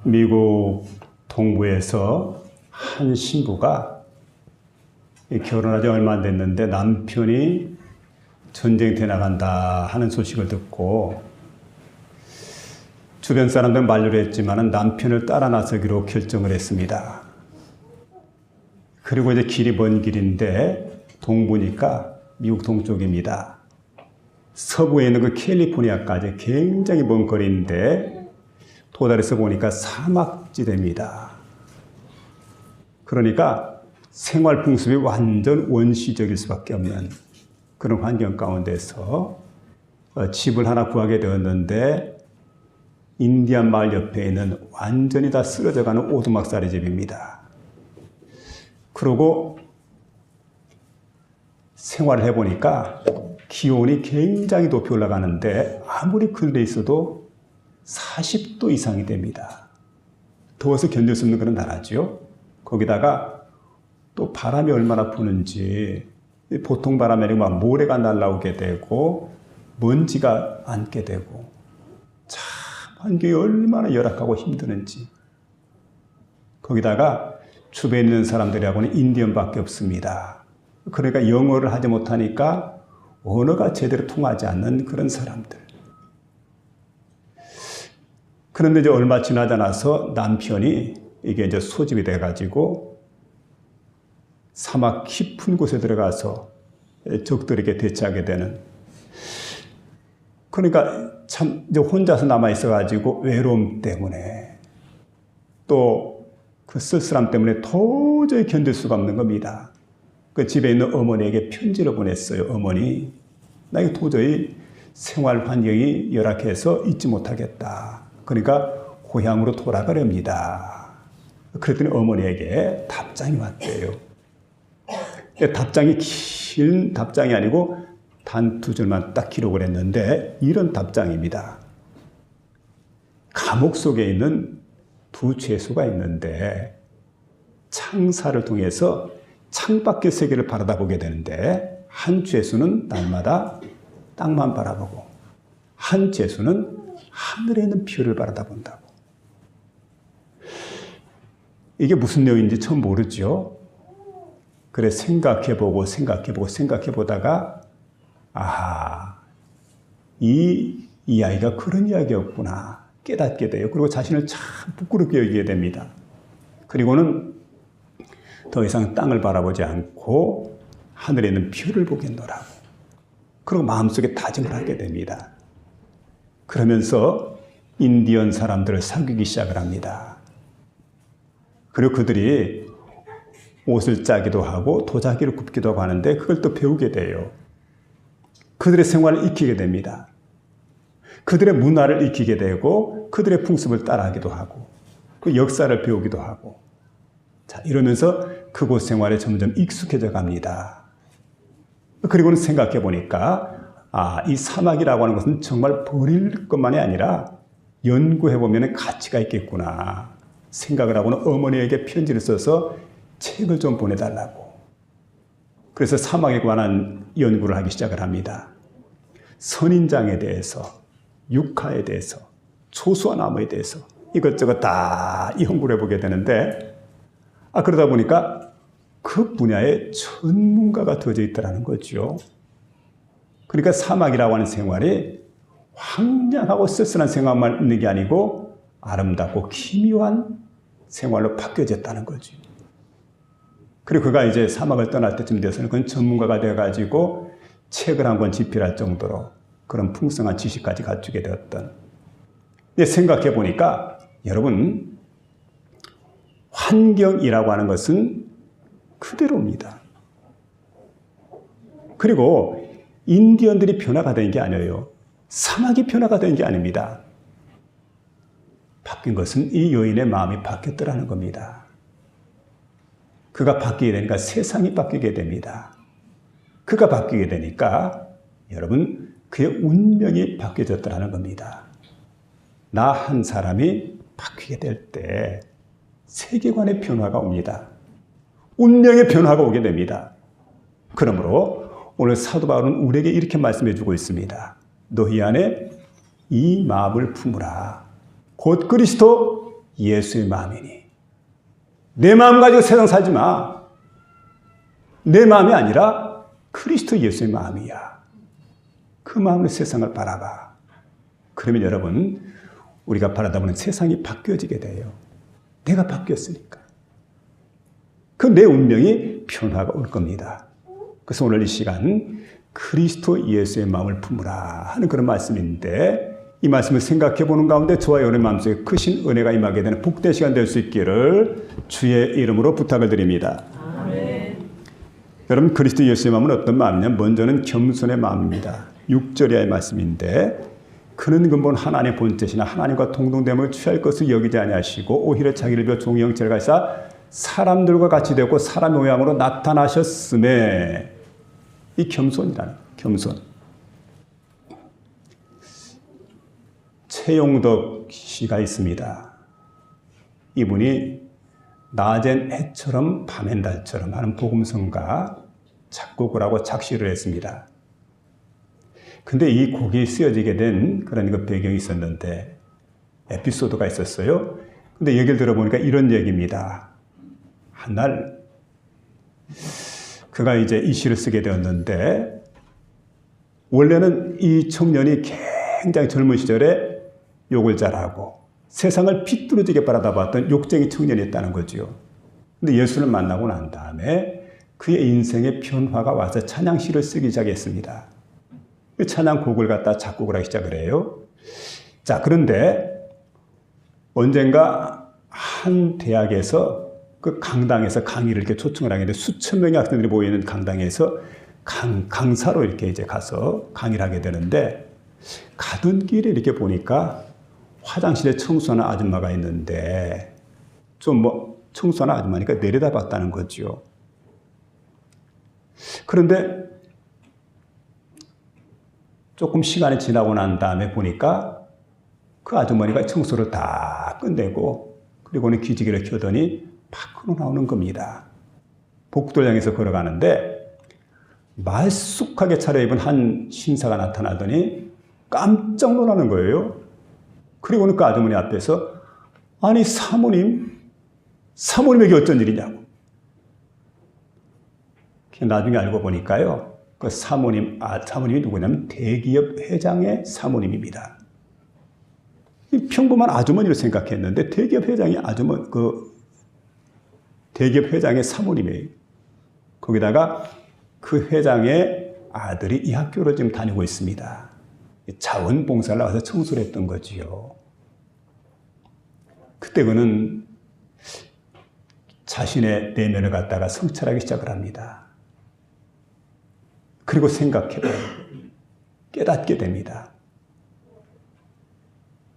미국 동부에서 한 신부가 결혼하지 얼마 안 됐는데 남편이 전쟁터에 나간다 하는 소식을 듣고 주변 사람들은 만류를 했지만 남편을 따라 나서기로 결정을 했습니다. 그리고 이제 길이 먼 길인데 동부니까 미국 동쪽입니다. 서부에 있는 그 캘리포니아까지 굉장히 먼 거리인데 도달해서 보니까 사막지대입니다. 그러니까 생활 풍습이 완전 원시적일 수밖에 없는 그런 환경 가운데서 집을 하나 구하게 되었는데 인디안 마을 옆에 있는 완전히 다 쓰러져가는 오두막살이 집입니다. 그러고 생활을 해보니까 기온이 굉장히 높이 올라가는데 아무리 그늘에 있어도 40도 이상이 됩니다. 더워서 견딜 수 없는 그런 나라죠. 거기다가 또 바람이 얼마나 부는지 보통 바람이 아니고 막 모래가 날아오게 되고 먼지가 앉게 되고 참 환경이 얼마나 열악하고 힘드는지. 거기다가 주변에 있는 사람들하고는 인디언밖에 없습니다. 그러니까 영어를 하지 못하니까 언어가 제대로 통하지 않는 그런 사람들. 그런데 이제 얼마 지나지 않아서 남편이 이게 이제 소집이 돼가지고 사막 깊은 곳에 들어가서 적들에게 대치하게 되는. 그러니까 참 이제 혼자서 남아 있어가지고 외로움 때문에 또 그 쓸쓸함 때문에 도저히 견딜 수가 없는 겁니다. 그 집에 있는 어머니에게 편지를 보냈어요. 어머니, 나 이거 도저히 생활 환경이 열악해서 잊지 못하겠다. 그러니까 고향으로 돌아가렵니다. 그랬더니 어머니에게 답장이 왔대요. 답장이 긴 답장이 아니고 단 2줄만 딱 기록을 했는데 이런 답장입니다. 감옥 속에 있는 2 죄수가 있는데 창사를 통해서 창밖의 세계를 바라다보게 되는데 한 죄수는 날마다 땅만 바라보고 한 죄수는 하늘에 있는 별을 바라다본다고. 이게 무슨 내용인지 처음 모르죠. 그래 생각해보다가 이 이야기가 그런 이야기였구나 깨닫게 돼요. 그리고 자신을 참 부끄럽게 여기게 됩니다. 그리고는 더 이상 땅을 바라보지 않고 하늘에 있는 별을 보겠노라고. 그리고 마음속에 다짐을 하게 됩니다. 그러면서 인디언 사람들을 사귀기 시작을 합니다. 그리고 그들이 옷을 짜기도 하고 도자기를 굽기도 하고 하는데 그걸 또 배우게 돼요. 그들의 생활을 익히게 됩니다. 그들의 문화를 익히게 되고 그들의 풍습을 따라하기도 하고 그 역사를 배우기도 하고 자 이러면서 그곳 생활에 점점 익숙해져 갑니다. 그리고는 생각해 보니까 이 사막이라고 하는 것은 정말 버릴 것만이 아니라 연구해 보면 가치가 있겠구나 생각을 하고는 어머니에게 편지를 써서 책을 좀 보내달라고. 그래서 사막에 관한 연구를 하기 시작을 합니다. 선인장에 대해서, 육하에 대해서, 초수와 나무에 대해서 이것저것 다 연구를 해보게 되는데 그러다 보니까 그 분야에 전문가가 되어져 있다는 거죠. 그러니까 사막이라고 하는 생활이 황량하고 쓸쓸한 생활만 있는 게 아니고 아름답고 기묘한 생활로 바뀌어졌다는 거죠. 그리고 그가 이제 사막을 떠날 때쯤 돼서는 그건 전문가가 되어가지고 책을 한 권 집필할 정도로 그런 풍성한 지식까지 갖추게 되었던. 생각해 보니까 여러분 환경이라고 하는 것은 그대로입니다. 그리고 인디언들이 변화가 된 게 아니에요. 사막이 변화가 된 게 아닙니다. 바뀐 것은 이 여인의 마음이 바뀌었더라는 겁니다. 그가 바뀌게 되니까 세상이 바뀌게 됩니다. 그가 바뀌게 되니까 여러분 그의 운명이 바뀌어졌다는 겁니다. 나 한 사람이 바뀌게 될 때 세계관의 변화가 옵니다. 운명의 변화가 오게 됩니다. 그러므로 오늘 사도 바울은 우리에게 이렇게 말씀해 주고 있습니다. 너희 안에 이 마음을 품으라. 곧 그리스도 예수의 마음이니 내 마음 가지고 세상 살지 마. 내 마음이 아니라 그리스도 예수의 마음이야. 그 마음으로 세상을 바라봐. 그러면 여러분, 우리가 바라다보는 세상이 바뀌어지게 돼요. 내가 바뀌었으니까. 그 내 운명이 변화가 올 겁니다. 그래서 오늘 이 시간 그리스도 예수의 마음을 품으라 하는 그런 말씀인데, 이 말씀을 생각해 보는 가운데 저와 여러분의 마음속에 크신 은혜가 임하게 되는 복된 시간 될 수 있기를 주의 이름으로 부탁을 드립니다. 아멘. 여러분, 그리스도 예수의 마음은 어떤 마음이냐? 먼저는 겸손의 마음입니다. 6절의 말씀인데, 그는 근본 하나님의 본뜻이나 하나님과 동등됨을 취할 것을 여기지 아니하시고 오히려 자기를 비워 종의 형체를 가지사 사람들과 같이 되고 사람의 모양으로 나타나셨음에, 이 겸손이라는 겸손. 최용덕 씨가 있습니다. 이분이 낮엔 해처럼 밤엔 달처럼 하는 복음성가 작곡을 하고 작시를 했습니다. 근데 이 곡이 쓰여지게 된 그런 그 배경이 있었는데, 에피소드가 있었어요. 근데 얘기를 들어보니까 이런 얘기입니다. 한날 그가 이제 이 시를 쓰게 되었는데, 원래는 이 청년이 굉장히 젊은 시절에 욕을 잘하고 세상을 비뚤어지게 바라다봤던 욕쟁이 청년이었다는 거죠. 근데 예수를 만나고 난 다음에 그의 인생의 변화가 와서 찬양시를 쓰기 시작했습니다. 찬양곡을 갖다 작곡을 하기 시작을 해요. 자, 그런데 언젠가 한 대학에서 그 강당에서 강의를 이렇게 초청을 하게 되는데, 수천 명의 학생들이 모이는 강당에서 강사로 이렇게 이제 가서 강의를 하게 되는데, 가던 길에 이렇게 보니까 화장실에 청소하는 아줌마가 있는데, 좀 청소하는 아줌마니까 내려다봤다는 거죠. 그런데 조금 시간이 지나고 난 다음에 보니까 그 아주머니가 청소를 다 끝내고, 그리고는 기지개를 켜더니 밖으로 나오는 겁니다. 복도를 향해서 걸어가는데 말쑥하게 차려입은 한 신사가 나타나더니 깜짝 놀라는 거예요. 그리고는 그 아주머니 앞에서, 아니 사모님에게 어쩐 일이냐고. 나중에 알고 보니까요, 그 사모님이 누구냐면 대기업 회장의 사모님입니다. 평범한 아주머니로 생각했는데 대기업 회장의 사모님이에요. 거기다가 그 회장의 아들이 이 학교를 지금 다니고 있습니다. 자원봉사를 나가서 청소를 했던 거지요. 그때 그는 자신의 내면을 갖다가 성찰하기 시작을 합니다. 그리고 생각해봐요. 깨닫게 됩니다.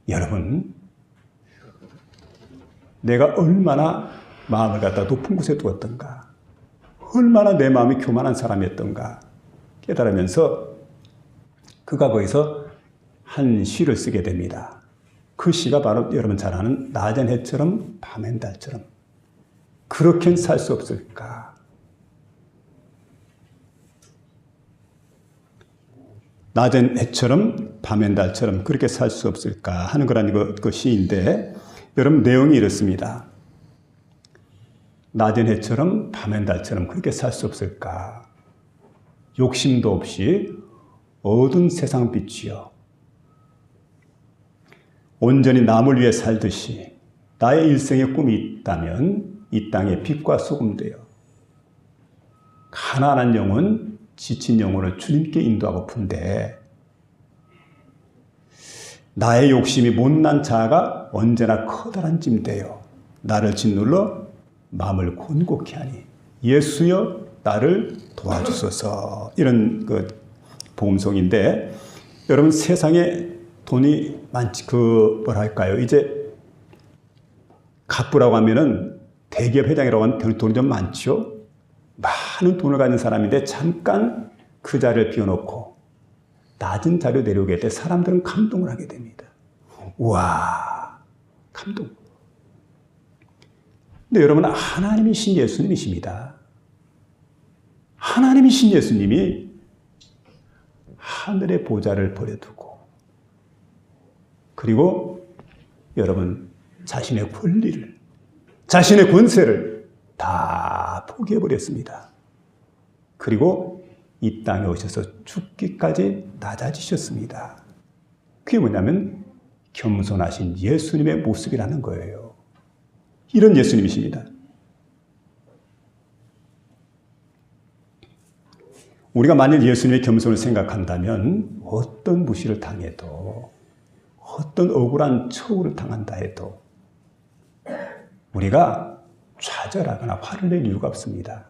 여러분, 내가 얼마나 마음을 갖다 높은 곳에 두었던가, 얼마나 내 마음이 교만한 사람이었던가 깨달으면서 그가 거기서 한 시를 쓰게 됩니다. 그 시가 바로 여러분 잘 아는 낮엔 해처럼 밤엔 달처럼, 그렇게는 살 수 없을까? 낮엔 해처럼 밤엔 달처럼 그렇게 살 수 없을까 하는 거라는 그 시인데, 여러분 내용이 이렇습니다. 낮엔 해처럼 밤엔 달처럼 그렇게 살 수 없을까? 욕심도 없이 어두운 세상 빛이여, 온전히 남을 위해 살듯이 나의 일생의 꿈이 있다면 이 땅의 빛과 소금 되어 가난한 영혼, 지친 영혼을 주님께 인도하고픈데, 나의 욕심이 못난 자아가 언제나 커다란 짐 되어 나를 짓눌러 마음을 곤곡히 하니 예수여 나를 도와주소서. 이런 그 복음송인데, 여러분 세상에 돈이 많지, 뭐랄까요, 이제 갑부라고 하면은 대기업 회장이라고 하면 돈이 좀 많죠. 많은 돈을 가진 사람인데 잠깐 그 자리를 비워놓고 낮은 자리로 내려오게 될 때 사람들은 감동을 하게 됩니다. 우와, 감동. 근데 여러분, 하나님이신 예수님이십니다. 하나님이신 예수님이 하늘의 보좌를 버려두고, 그리고 여러분 자신의 권리를, 자신의 권세를 다 포기해버렸습니다. 그리고 이 땅에 오셔서 죽기까지 낮아지셨습니다. 그게 뭐냐면 겸손하신 예수님의 모습이라는 거예요. 이런 예수님이십니다. 우리가 만일 예수님의 겸손을 생각한다면 어떤 무시를 당해도, 어떤 억울한 처우를 당한다 해도 우리가 좌절하거나 화를 낼 이유가 없습니다.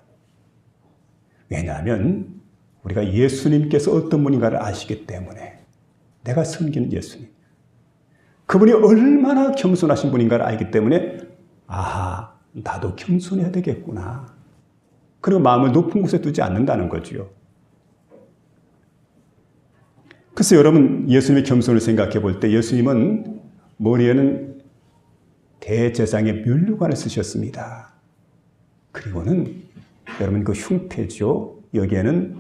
왜냐하면 우리가 예수님께서 어떤 분인가를 아시기 때문에, 내가 섬기는 예수님, 그분이 얼마나 겸손하신 분인가를 알기 때문에 아하, 나도 겸손해야 되겠구나. 그리고 마음을 높은 곳에 두지 않는다는 거지요. 글쎄 여러분, 예수님의 겸손을 생각해 볼 때 예수님은 머리에는 대제사장의 면류관을 쓰셨습니다. 그리고는 여러분 그 흉패죠. 여기에는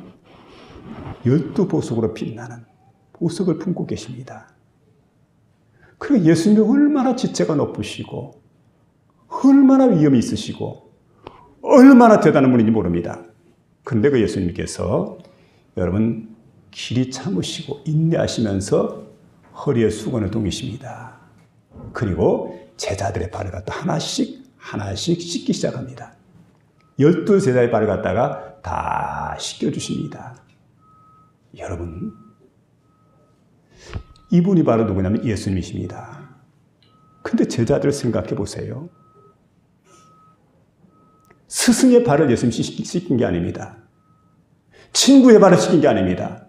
12보석으로 빛나는 보석을 품고 계십니다. 그리고 예수님이 얼마나 지체가 높으시고 얼마나 위엄이 있으시고 얼마나 대단한 분인지 모릅니다. 그런데 그 예수님께서 여러분 길이 참으시고 인내하시면서 허리에 수건을 동이십니다. 그리고 제자들의 발을 갖다 하나씩 씻기 시작합니다. 12제자의 발을 갖다가 다 씻겨주십니다. 여러분, 이분이 바로 누구냐면 예수님이십니다. 근데 제자들을 생각해 보세요. 스승의 발을 예수님이 씻긴 게 아닙니다. 친구의 발을 씻긴 게 아닙니다.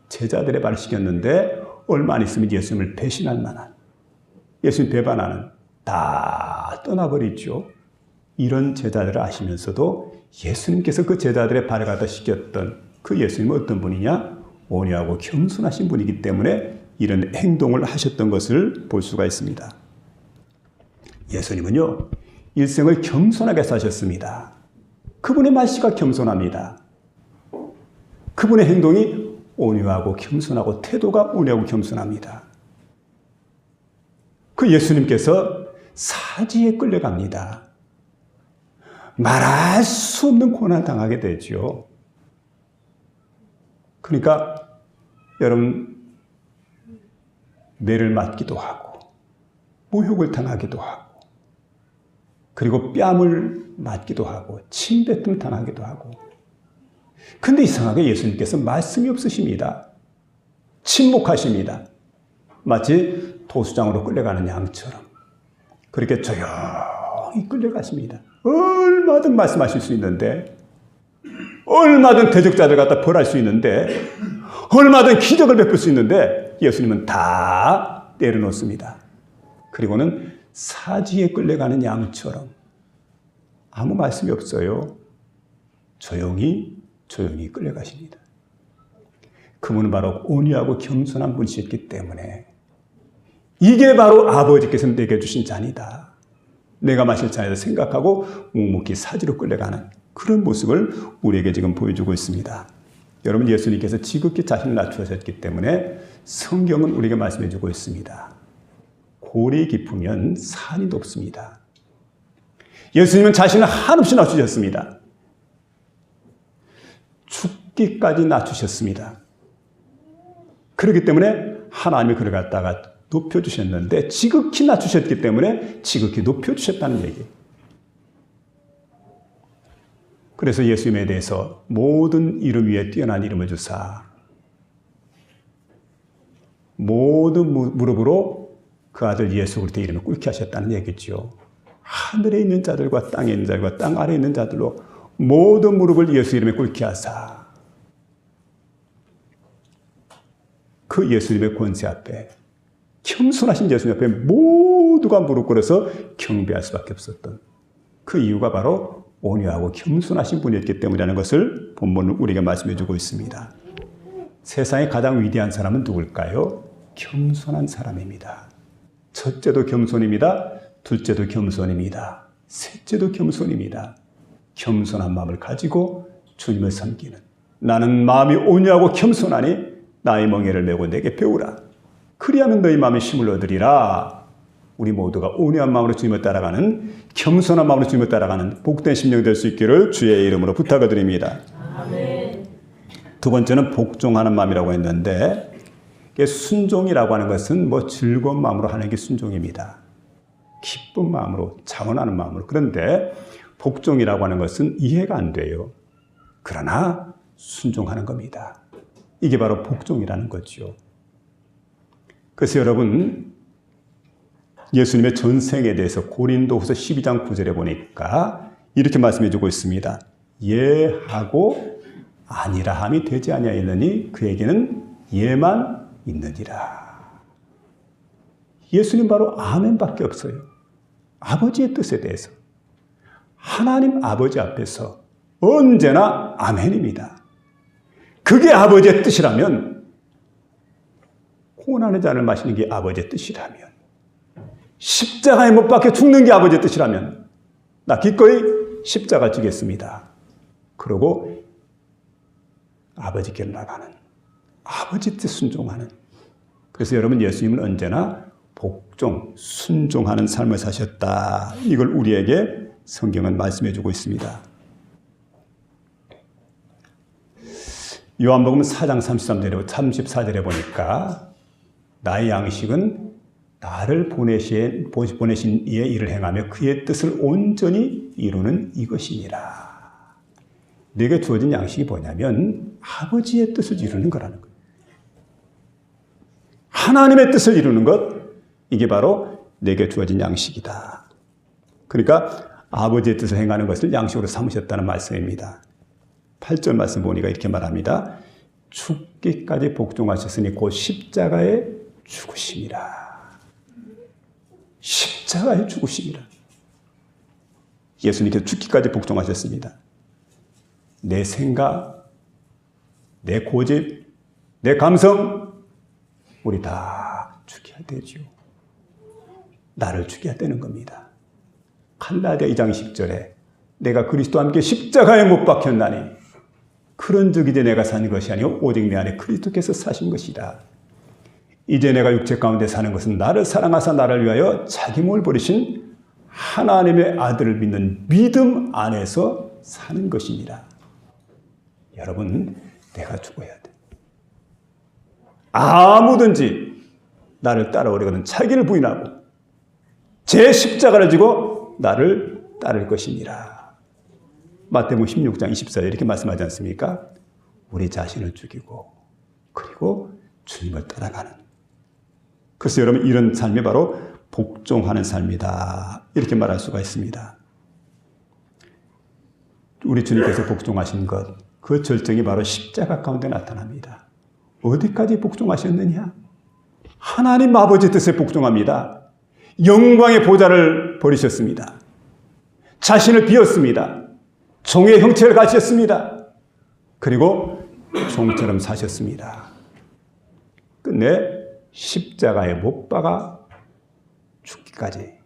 제자들의 발을 씻겼는데 얼마 안 있으면 예수님을 배신할 만한, 예수님 배반하는, 다 떠나버리죠. 이런 제자들을 아시면서도 예수님께서 그 제자들의 발을 갖다 씻겼던 그 예수님은 어떤 분이냐? 온유하고 겸손하신 분이기 때문에 이런 행동을 하셨던 것을 볼 수가 있습니다. 예수님은요, 일생을 겸손하게 사셨습니다. 그분의 말씨가 겸손합니다. 그분의 행동이 온유하고 겸손하고 태도가 온유하고 겸손합니다. 그 예수님께서 사지에 끌려갑니다. 말할 수 없는 고난을 당하게 되죠. 그러니까 여러분, 매를 맞기도 하고 모욕을 당하기도 하고 그리고 뺨을 맞기도 하고 침뱉음을 당하기도 하고. 근데 이상하게 예수님께서 말씀이 없으십니다. 침묵하십니다. 마치 도수장으로 끌려가는 양처럼 그렇게 조용히 끌려가십니다. 얼마든 말씀하실 수 있는데, 얼마든 대적자들 갖다 벌할 수 있는데, 얼마든 기적을 베풀 수 있는데 예수님은 다 내려놓습니다. 그리고는 사지에 끌려가는 양처럼 아무 말씀이 없어요. 조용히 끌려가십니다. 그분은 바로 온유하고 겸손한 분이셨기 때문에 이게 바로 아버지께서 내게 주신 잔이다, 내가 마실 잔이다 생각하고 묵묵히 사지로 끌려가는 그런 모습을 우리에게 지금 보여주고 있습니다. 여러분, 예수님께서 지극히 자신을 낮추셨기 때문에 성경은 우리에게 말씀해 주고 있습니다. 골이 깊으면 산이 높습니다. 예수님은 자신을 한없이 낮추셨습니다. 죽기까지 낮추셨습니다. 그렇기 때문에 하나님이 그를 갖다가 높여주셨는데 지극히 낮추셨기 때문에 지극히 높여주셨다는 얘기. 그래서 예수님에 대해서 모든 이름 위에 뛰어난 이름을 주사 모든 무릎으로 그 아들 예수 그리스도의 이름을 꿇게 하셨다는 얘기죠. 하늘에 있는 자들과 땅에 있는 자들과 땅 아래에 있는 자들로 모든 무릎을 예수 이름에 꿇게 하사 그 예수님의 권세 앞에, 겸손하신 예수님 앞에 모두가 무릎 꿇어서 경배할 수밖에 없었던 그 이유가 바로 온유하고 겸손하신 분이었기 때문이라는 것을 본문은 우리에게 말씀해 주고 있습니다. 세상에 가장 위대한 사람은 누굴까요? 겸손한 사람입니다. 첫째도 겸손입니다. 둘째도 겸손입니다. 셋째도 겸손입니다. 겸손한 마음을 가지고 주님을 섬기는, 나는 마음이 온유하고 겸손하니 나의 멍에를 메고 내게 배우라. 그리하면 너희 마음에 힘을 얻으리라. 우리 모두가 온유한 마음으로 주님을 따라가는, 겸손한 마음으로 주님을 따라가는 복된 심령이 될 수 있기를 주의 이름으로 부탁을 드립니다. 아멘. 두 번째는 복종하는 마음이라고 했는데, 순종이라고 하는 것은 즐거운 마음으로 하는 게 순종입니다. 기쁜 마음으로, 자원하는 마음으로. 그런데 복종이라고 하는 것은 이해가 안 돼요. 그러나 순종하는 겁니다. 이게 바로 복종이라는 거죠. 그래서 여러분, 예수님의 전생에 대해서 고린도후서 12장 9절에 보니까 이렇게 말씀해 주고 있습니다. 예하고 아니라함이 되지 아니하였느니 그에게는 예만 있느니라. 예수님 바로 아멘밖에 없어요. 아버지의 뜻에 대해서. 하나님 아버지 앞에서 언제나 아멘입니다. 그게 아버지의 뜻이라면, 고난의 잔을 마시는 게 아버지의 뜻이라면, 십자가에 못 박혀 죽는 게 아버지의 뜻이라면 나 기꺼이 십자가 지겠습니다. 그러고 아버지께 나가는, 아버지 뜻 순종하는. 그래서 여러분, 예수님은 언제나 복종, 순종하는 삶을 사셨다. 이걸 우리에게 성경은 말씀해 주고 있습니다. 요한복음 4장 34절에 보니까 나의 양식은 나를 보내신 이의 일을 행하며 그의 뜻을 온전히 이루는 이것이니라. 내게 주어진 양식이 뭐냐면 아버지의 뜻을 이루는 거라는 거예요. 하나님의 뜻을 이루는 것, 이게 바로 내게 주어진 양식이다. 그러니까 아버지의 뜻을 행하는 것을 양식으로 삼으셨다는 말씀입니다. 8절 말씀 보니까 이렇게 말합니다. 죽기까지 복종하셨으니 곧 십자가에 죽으심이라. 십자가에 죽으심이라. 예수님께서 죽기까지 복종하셨습니다. 내 생각, 내 고집, 내 감성, 우리 다 죽여야 되죠. 나를 죽여야 되는 겁니다. 갈라디아 2장 10절에 내가 그리스도와 함께 십자가에 못 박혔나니 그런 적 이제 내가 사는 것이 아니요 오직 내 안에 그리스도께서 사신 것이다. 이제 내가 육체 가운데 사는 것은 나를 사랑하사 나를 위하여 자기 몸을 버리신 하나님의 아들을 믿는 믿음 안에서 사는 것입니다. 여러분, 내가 죽어야 돼. 아무든지 나를 따라오려거든 자기를 부인하고 제 십자가를 지고 나를 따를 것입니다. 마태복음 16장 24절 이렇게 말씀하지 않습니까? 우리 자신을 죽이고 그리고 주님을 따라가는. 그래서 여러분, 이런 삶이 바로 복종하는 삶이다. 이렇게 말할 수가 있습니다. 우리 주님께서 복종하신 것, 그 절정이 바로 십자가 가운데 나타납니다. 어디까지 복종하셨느냐? 하나님 아버지 뜻에 복종합니다. 영광의 보좌를 버리셨습니다. 자신을 비웠습니다. 종의 형체를 가지셨습니다. 그리고 종처럼 사셨습니다. 끝내 십자가에 못 박아 죽기까지,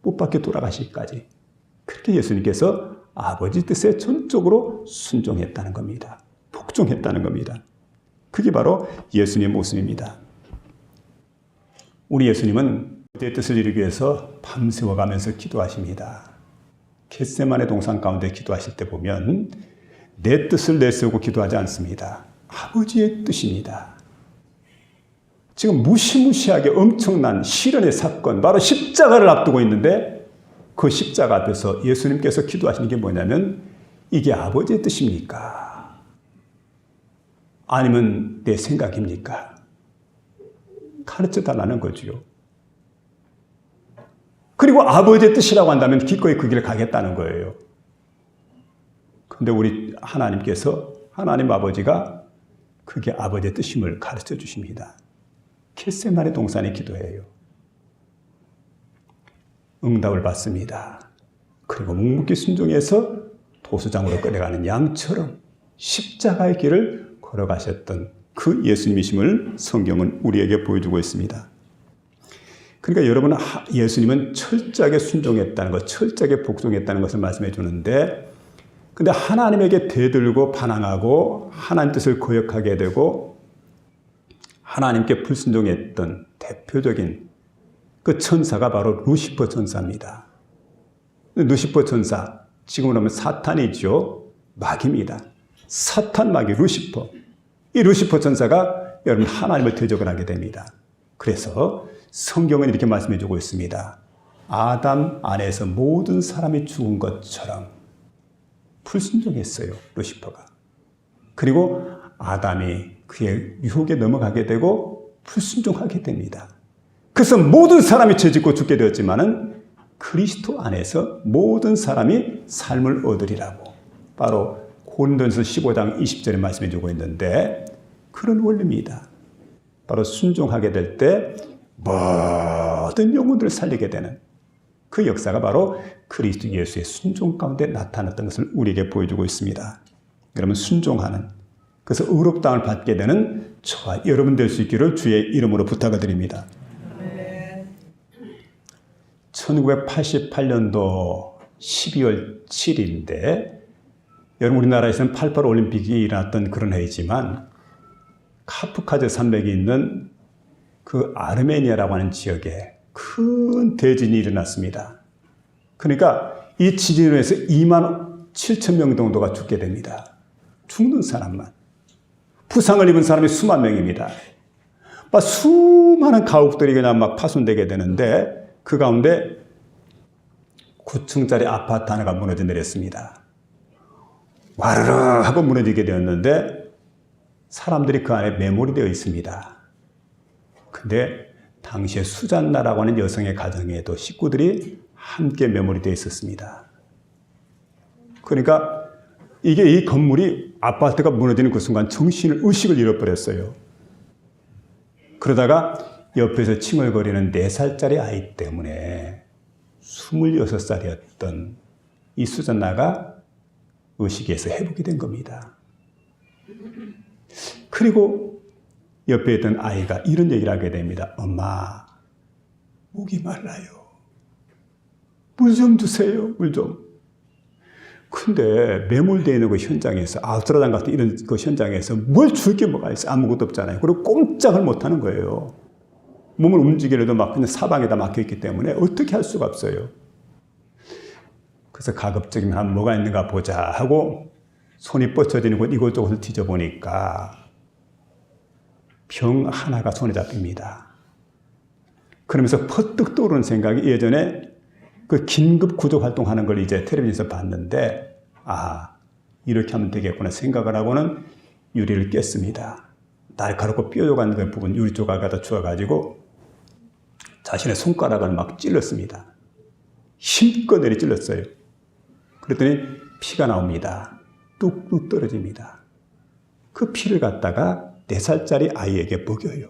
못 박혀 돌아가시기까지, 그렇게 예수님께서 아버지 뜻에 전적으로 순종했다는 겁니다. 복종했다는 겁니다. 그게 바로 예수님의 모습입니다. 우리 예수님은 내 뜻을 이루기 위해서 밤새워 가면서 기도하십니다. 겟세마네 동산 가운데 기도하실 때 보면 내 뜻을 내세우고 기도하지 않습니다. 아버지의 뜻입니다. 지금 무시무시하게 엄청난 시련의 사건, 바로 십자가를 앞두고 있는데 그 십자가 앞에서 예수님께서 기도하시는 게 뭐냐면 이게 아버지의 뜻입니까? 아니면 내 생각입니까? 가르쳐 달라는 거죠. 그리고 아버지의 뜻이라고 한다면 기꺼이 그 길을 가겠다는 거예요. 그런데 우리 하나님께서, 하나님 아버지가 그게 아버지의 뜻임을 가르쳐 주십니다. 겟세마네 동산의 기도예요. 응답을 받습니다. 그리고 묵묵히 순종해서 도수장으로 끌어가는 양처럼 십자가의 길을 걸어가셨던 그 예수님이심을 성경은 우리에게 보여주고 있습니다. 그러니까 여러분, 예수님은 철저하게 순종했다는 것, 철저하게 복종했다는 것을 말씀해 주는데, 근데 하나님에게 대들고 반항하고 하나님 뜻을 거역하게 되고 하나님께 불순종했던 대표적인 그 천사가 바로 루시퍼 천사입니다. 루시퍼 천사, 지금으로 하면 사탄이죠. 마귀입니다. 사탄 마귀 루시퍼. 이 루시퍼 천사가 여러분 하나님을 대적을 하게 됩니다. 그래서 성경은 이렇게 말씀해 주고 있습니다. 아담 안에서 모든 사람이 죽은 것처럼 불순종했어요. 루시퍼가. 그리고 아담이 그의 유혹에 넘어가게 되고 불순종하게 됩니다. 그래서 모든 사람이 죄짓고 죽게 되었지만은 그리스도 안에서 모든 사람이 삶을 얻으리라고 바로 고린도전서 15장 20절에 말씀해 주고 있는데 그런 원리입니다. 바로 순종하게 될 때 모든 영혼들을 살리게 되는 그 역사가 바로 그리스도 예수의 순종 가운데 나타났던 것을 우리에게 보여주고 있습니다. 여러분 순종하는 그래서 의롭다함을 받게 되는 저와 여러분 될 수 있기를 주의 이름으로 부탁을 드립니다. 1988년도 12월 7일인데 여러분 우리나라에서는 88 올림픽이 일어났던 그런 해이지만 카프카즈 산맥이 있는 그 아르메니아라고 하는 지역에 큰 대진이 일어났습니다. 그러니까 이 지진으로 해서 2만 7천 명 정도가 죽게 됩니다. 죽는 사람만. 부상을 입은 사람이 수만 명입니다. 막 수많은 가옥들이 그냥 막 파손되게 되는데 그 가운데 9층짜리 아파트 하나가 무너져 내렸습니다. 와르르 하고 무너지게 되었는데 사람들이 그 안에 매몰이 되어 있습니다. 근데 당시에 수잔나라고 하는 여성의 가정에도 식구들이 함께 매몰이 되어 있었습니다. 그러니까 이게 이 건물이 아파트가 무너지는 그 순간 의식을 잃어버렸어요. 그러다가 옆에서 칭얼거리는 4살짜리 아이 때문에 26살이었던 이 수잔나가 의식에서 회복이 된 겁니다. 그리고 옆에 있던 아이가 이런 얘기를 하게 됩니다. 엄마, 목이 말라요. 물 좀 주세요. 물 좀. 근데 매몰되어 있는 그 현장에서 아우스트라장 같은 이런 그 현장에서 뭘 줄 게 뭐가 있어요? 아무것도 없잖아요. 그리고 꼼짝을 못하는 거예요. 몸을 움직이려도 막 그냥 사방에다 막혀있기 때문에 어떻게 할 수가 없어요. 그래서 가급적이면 뭐가 있는가 보자 하고 손이 뻗쳐지는 곳 이곳저곳을 뒤져보니까 병 하나가 손에 잡힙니다. 그러면서 퍼뜩 떠오르는 생각이 예전에 그 긴급 구조 활동하는 걸 이제 텔레비전에서 봤는데 이렇게 하면 되겠구나 생각을 하고는 유리를 깼습니다. 날카롭고 뾰족한 그 부분 유리 조각을 갖다 주워가지고 자신의 손가락을 막 찔렀습니다. 힘껏 내리 찔렀어요. 그랬더니 피가 나옵니다. 뚝뚝 떨어집니다. 그 피를 갖다가 4살짜리 아이에게 먹여요.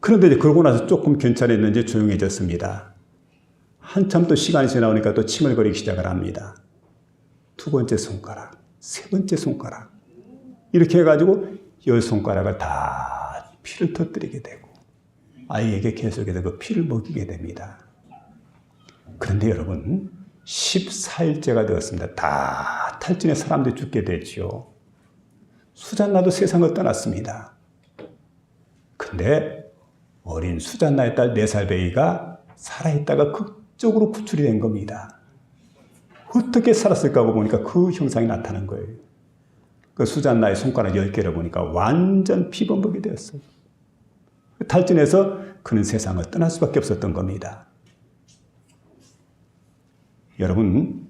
그런데 이제 그러고 나서 조금 괜찮았는지 조용해졌습니다. 한참 또 시간이 지나오니까 또 칭얼거리기 시작을 합니다. 2번째 손가락, 3번째 손가락 이렇게 해가지고 10손가락을 다 피를 터뜨리게 되고 아이에게 계속해서 그 피를 먹이게 됩니다. 그런데 여러분 14일째가 되었습니다. 다 탈진해 사람들이 죽게 됐죠. 수잔나도 세상을 떠났습니다. 근데 어린 수잔나의 딸 4살 베이가 살아있다가 극적으로 구출이 된 겁니다. 어떻게 살았을까 하고 보니까 그 형상이 나타난 거예요. 그 수잔나의 손가락 10개를 보니까 완전 피범벅이 되었어요. 탈진해서 그는 세상을 떠날 수밖에 없었던 겁니다. 여러분,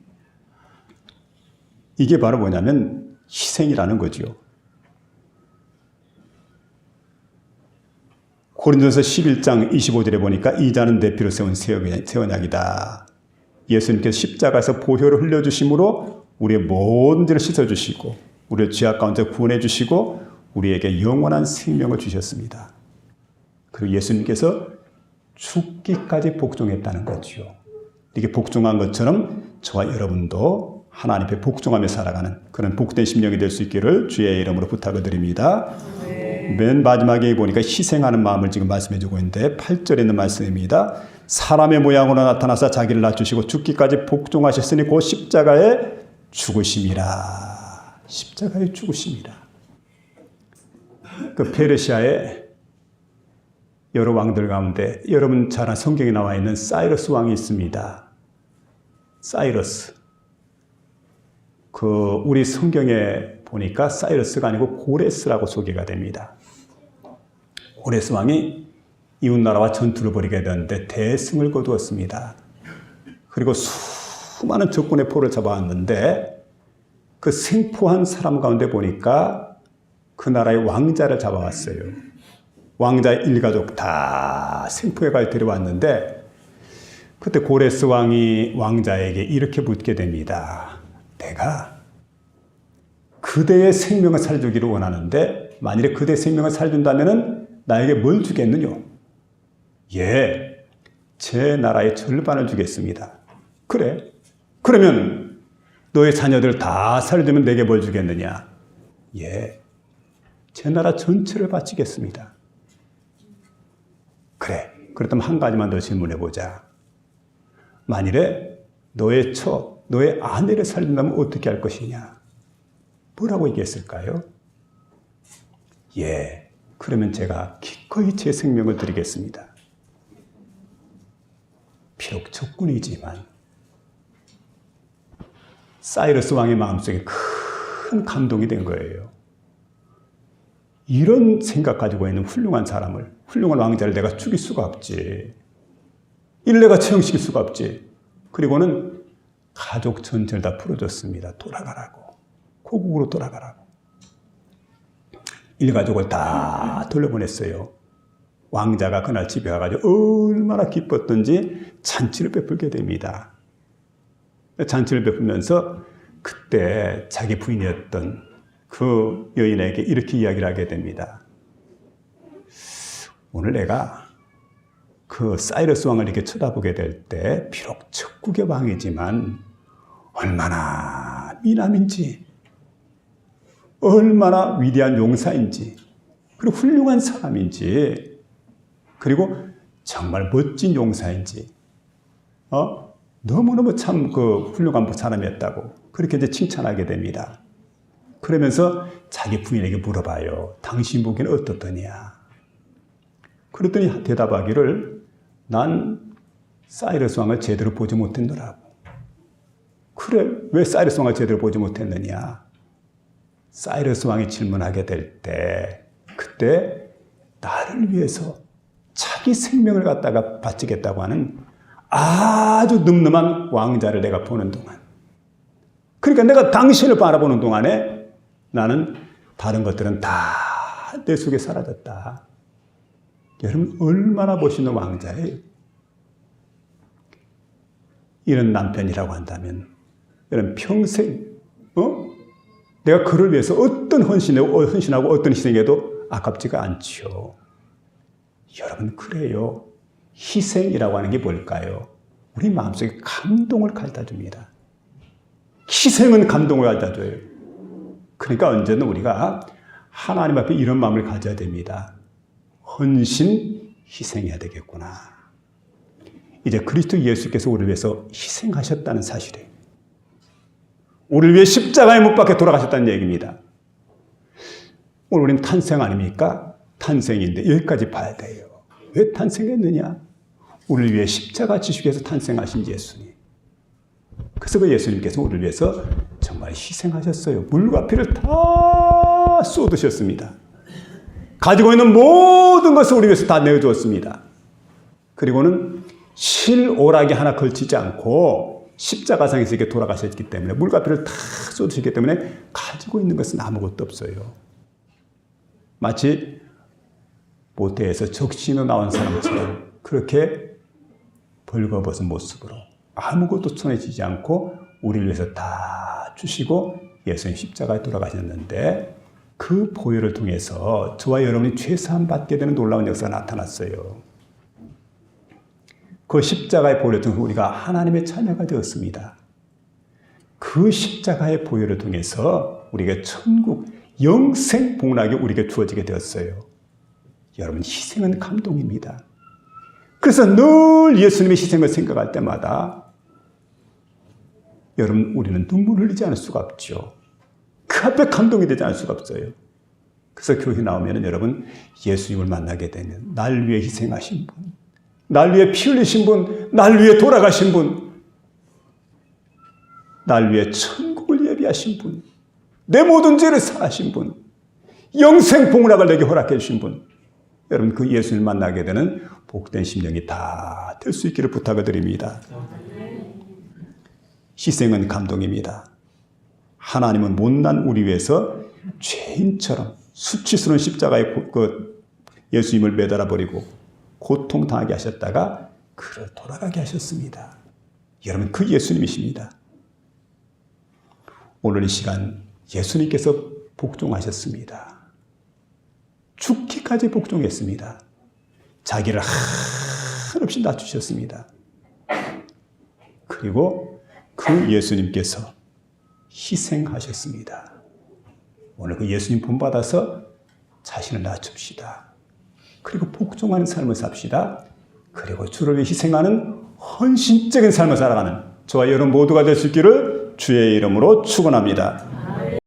이게 바로 뭐냐면 희생이라는 거죠. 고린도전서 11장 25절에 보니까 이 자는 내 피로 세운 새 언약이다. 예수님께서 십자가에서 보혈을 흘려주심으로 우리의 모든 죄를 씻어주시고 우리의 죄악 가운데 구원해 주시고 우리에게 영원한 생명을 주셨습니다. 그리고 예수님께서 죽기까지 복종했다는 거죠. 이게 복종한 것처럼 저와 여러분도 하나님 앞에 복종하며 살아가는 그런 복된 심령이 될 수 있기를 주의 이름으로 부탁을 드립니다. 맨 마지막에 보니까 희생하는 마음을 지금 말씀해 주고 있는데 8절에 있는 말씀입니다. 사람의 모양으로 나타나서 자기를 낮추시고 죽기까지 복종하셨으니 곧 십자가에 죽으심이라. 십자가에 죽으심이라. 그 페르시아의 여러 왕들 가운데 여러분 잘 아는 성경에 나와 있는 사이러스 왕이 있습니다. 사이러스. 우리 성경에 보니까 사이러스가 아니고 고레스라고 소개가 됩니다. 고레스 왕이 이웃나라와 전투를 벌이게 되었는데 대승을 거두었습니다. 그리고 수많은 적군의 포를 잡아왔는데 그 생포한 사람 가운데 보니까 그 나라의 왕자를 잡아왔어요. 왕자 일가족 다 생포해가 데려왔는데 그때 고레스 왕이 왕자에게 이렇게 묻게 됩니다. 내가 그대의 생명을 살려주기를 원하는데 만일에 그대의 생명을 살려준다면 나에게 뭘 주겠느냐? 예, 제 나라의 절반을 주겠습니다. 그래? 그러면 너의 자녀들 다 살려주면 내게 뭘 주겠느냐? 예, 제 나라 전체를 바치겠습니다. 그래, 그렇다면 한 가지만 더 질문해보자. 만일에 너의 너의 아내를 살린다면 어떻게 할 것이냐? 뭐라고 얘기했을까요? 예, 그러면 제가 기꺼이 제 생명을 드리겠습니다. 비록 적군이지만 사이러스 왕의 마음속에 큰 감동이 된 거예요. 이런 생각 가지고 있는 훌륭한 사람을, 훌륭한 왕자를 내가 죽일 수가 없지. 이를 내가 처형시킬 수가 없지. 그리고는 가족 전체를 다 풀어줬습니다. 돌아가라고. 고국으로 돌아가라고. 일가족을 다 돌려보냈어요. 왕자가 그날 집에 가가지고 얼마나 기뻤던지 잔치를 베풀게 됩니다. 잔치를 베풀면서 그때 자기 부인이었던 그 여인에게 이렇게 이야기를 하게 됩니다. 오늘 내가 그 사이러스 왕을 이렇게 쳐다보게 될 때 비록 적국의 왕이지만 얼마나 미남인지, 얼마나 위대한 용사인지, 그리고 훌륭한 사람인지, 그리고 정말 멋진 용사인지, 너무너무 참 훌륭한 사람이었다고 그렇게 이제 칭찬하게 됩니다. 그러면서 자기 부인에게 물어봐요. 당신 보기에는 어떻더냐? 그랬더니 대답하기를 난 사이러스 왕을 제대로 보지 못했노라고. 그래, 왜 사이러스 왕을 제대로 보지 못했느냐? 사이러스 왕이 질문하게 될 때 그때 나를 위해서 자기 생명을 갖다가 바치겠다고 하는 아주 늠름한 왕자를 내가 보는 동안, 그러니까 내가 당신을 바라보는 동안에 나는 다른 것들은 다 내 속에 사라졌다. 여러분 얼마나 멋있는 왕자예요. 이런 남편이라고 한다면 여러분 평생 내가 그를 위해서 어떤 헌신하고 어떤 희생해도 아깝지가 않죠. 여러분 그래요. 희생이라고 하는 게 뭘까요? 우리 마음속에 감동을 가져다 줍니다. 희생은 감동을 가져다 줘요. 그러니까 언제든 우리가 하나님 앞에 이런 마음을 가져야 됩니다. 헌신, 희생해야 되겠구나. 이제 그리스도 예수께서 우리를 위해서 희생하셨다는 사실이에요. 우리를 위해 십자가에 못 박혀 돌아가셨다는 얘기입니다. 오늘 우리는 탄생 아닙니까? 탄생인데 여기까지 봐야 돼요. 왜 탄생했느냐? 우리를 위해 십자가 지시기 위해서 탄생하신 예수님. 그래서 그 예수님께서 우리를 위해서 정말 희생하셨어요. 물과 피를 다 쏟으셨습니다. 가지고 있는 모든 것을 우리 위해서 다 내어주었습니다. 그리고는 실오락이 하나 걸치지 않고 십자가상에서 이렇게 돌아가셨기 때문에 물과 피를 다 쏟으셨기 때문에 가지고 있는 것은 아무것도 없어요. 마치 모태에서 적신으로 나온 사람처럼 그렇게 벌거벗은 모습으로 아무것도 손에 쥐지 않고 우리를 위해서 다 주시고 예수님 십자가에 돌아가셨는데 그 보혈을 통해서 저와 여러분이 죄사함 받게 되는 놀라운 역사가 나타났어요. 그 십자가의 보혈을 통해서 우리가 하나님의 자녀가 되었습니다. 그 십자가의 보혈을 통해서 우리가 천국 영생 복락이 우리에게 주어지게 되었어요. 여러분 희생은 감동입니다. 그래서 늘 예수님의 희생을 생각할 때마다 여러분 우리는 눈물을 흘리지 않을 수가 없죠. 그 앞에 감동이 되지 않을 수가 없어요. 그래서 교회 나오면 여러분 예수님을 만나게 되면 날 위해 희생하신 분, 날 위해 피 흘리신 분, 날 위해 돌아가신 분, 날 위해 천국을 예비하신 분, 내 모든 죄를 사하신 분, 영생 복락을 내게 허락해 주신 분, 여러분 그 예수님을 만나게 되는 복된 심령이 다 될 수 있기를 부탁을 드립니다. 희생은 감동입니다. 하나님은 못난 우리 위해서 죄인처럼 수치스러운 십자가에 예수님을 매달아 버리고 고통당하게 하셨다가 그를 돌아가게 하셨습니다. 여러분 그 예수님이십니다. 오늘 이 시간 예수님께서 복종하셨습니다. 죽기까지 복종했습니다. 자기를 한없이 낮추셨습니다. 그리고 그 예수님께서 희생하셨습니다. 오늘 그 예수님 본받아서 자신을 낮춥시다. 그리고 복종하는 삶을 삽시다. 그리고 주를 위해 희생하는 헌신적인 삶을 살아가는 저와 여러분 모두가 될 수 있기를 주의 이름으로 축원합니다.